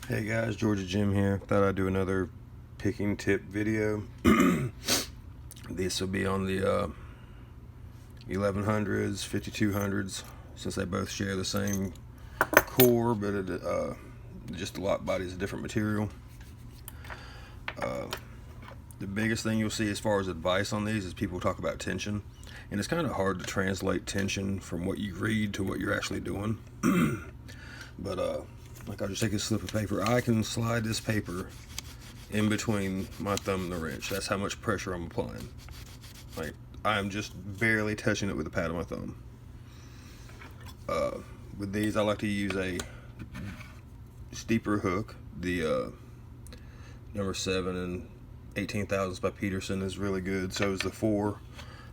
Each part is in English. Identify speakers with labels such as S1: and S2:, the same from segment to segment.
S1: Hey guys, Georgia Jim here. Thought I'd do another picking tip video. This will be on the 1100s, 5200s, since they both share the same core, but just the lock body is a different material. The biggest thing you'll see as far as advice on these is people talk about tension, and it's kind of hard to translate tension from what you read to what you're actually doing. But like, I'll just take a slip of paper. I can slide this paper in between my thumb and the wrench. That's how much pressure I'm applying. Like, I'm just barely touching it with the pad of my thumb. With these, I like to use a steeper hook. The number 7 and 18 thousandths by Peterson is really good. So is the 4.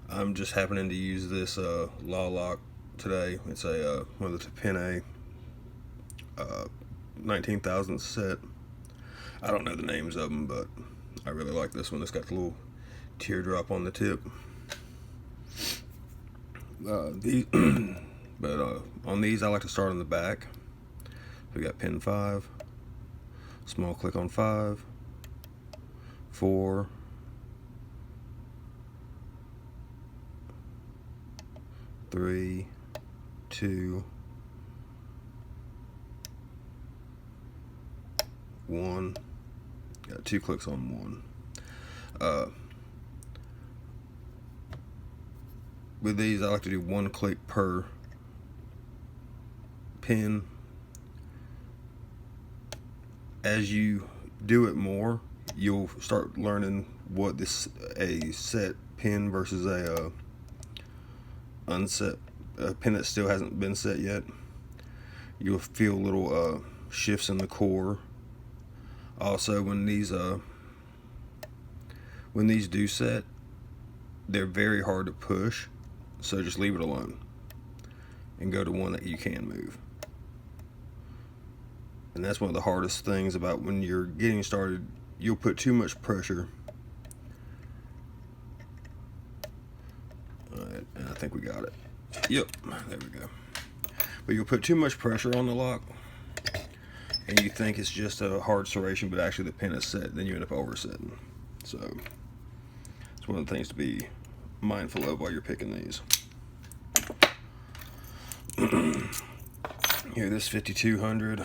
S1: I'm just happening to use this Lawlock today. It's a one of the Tepene 19 thousandths set. I don't know the names of them, but I really like this one. It's got the little teardrop on the tip. On these, I like to start on the back. We got pin 5, small click on 5, 4, 3, 2, 1. Got 2 clicks on 1. With these, I like to do 1 click per pin. As you do it more, you'll start learning what a set pin versus a unset pin that still hasn't been set yet. You'll feel little shifts in the core. Also, when these do set, they're very hard to push, so just leave it alone and go to one that you can move. And that's one of the hardest things about when you're getting started. You'll put too much pressure. Alright, and I think we got it. Yep, there we go. But you'll put too much pressure on the lock, and you think it's just a hard serration, but actually the pin is set, then you end up oversetting. So it's one of the things to be mindful of while you're picking these. Here, this 5200.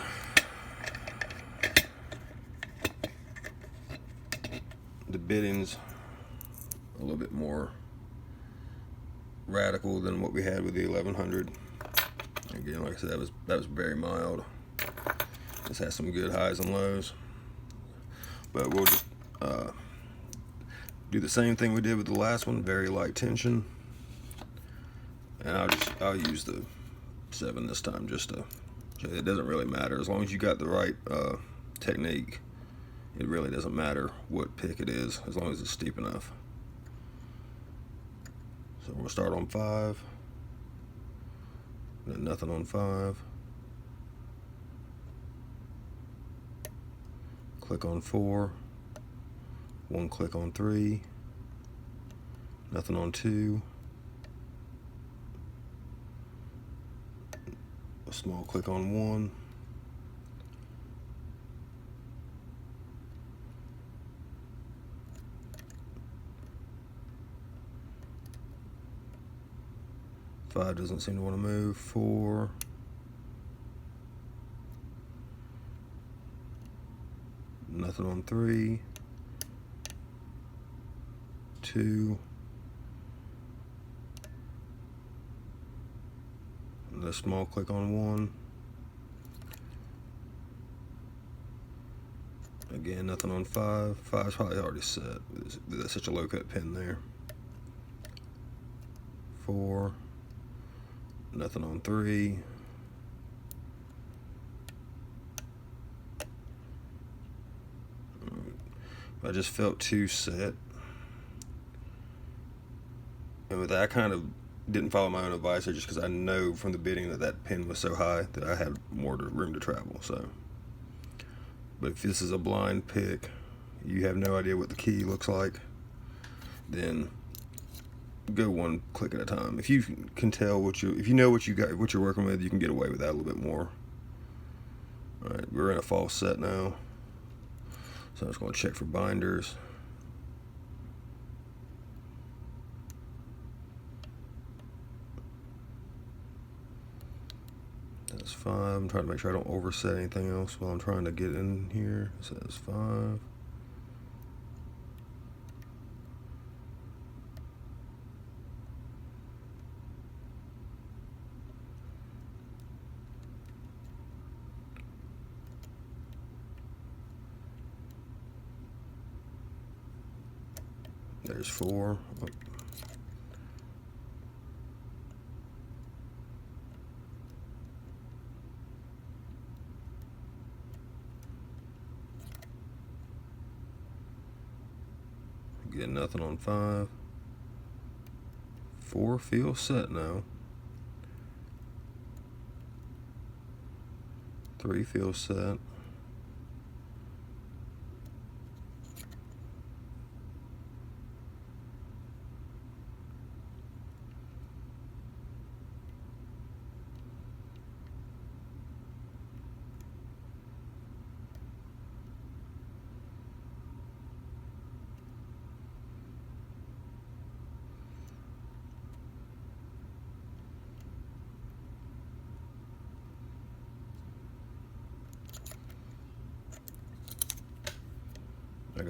S1: The bitting's a little bit more radical than what we had with the 1100. Again, like I said, that was very mild. This has some good highs and lows, but we'll just do the same thing we did with the last one. Very light tension, and I'll use the 7 this time just to show you. It doesn't really matter as long as you got the right technique. It really doesn't matter what pick it is as long as it's steep enough. So we'll start on 5, then nothing on 5. Click on 4, 1 click on 3, nothing on 2, a small click on 1, Five doesn't seem to want to move. 4, nothing on 3, 2, and a small click on 1. Again, nothing on 5. 5's probably already set. That's such a low cut pin there. 4, nothing on 3. I just felt 2 set, and with that, I kind of didn't follow my own advice, just because I know from the bidding that pin was so high that I had more room to travel. So, but if this is a blind pick, you have no idea what the key looks like, then go 1 click at a time. If you can tell if you know what you're working with, you can get away with that a little bit more. All right, we're in a false set now. So I'm just going to check for binders. That's 5. I'm trying to make sure I don't overset anything else while I'm trying to get in here. So that's 5. There's 4. Oh. Get nothing on 5. 4 feels set now. 3 feels set.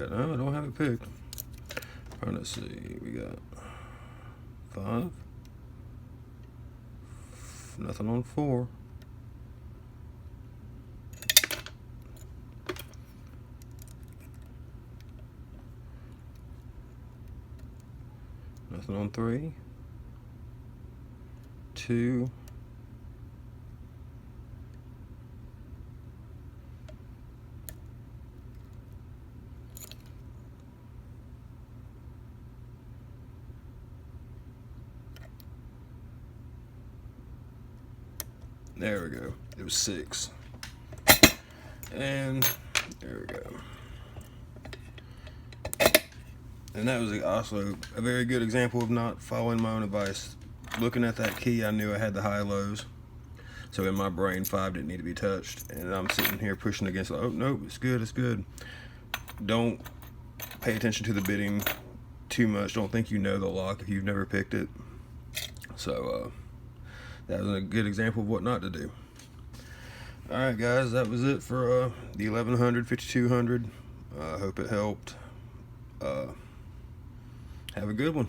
S1: No, I don't have it picked. Trying to see, we got 5. Nothing on 4. Nothing on 3. 2. There we go. It was 6. And there we go. And that was also a very good example of not following my own advice. Looking at that key, I knew I had the high-lows. So in my brain, 5 didn't need to be touched. And I'm sitting here pushing against, oh, nope, it's good, it's good. Don't pay attention to the bidding too much. Don't think you know the lock if you've never picked it. So that was a good example of what not to do. Alright guys, that was it for the 1100, 5200. I hope it helped. Have a good one.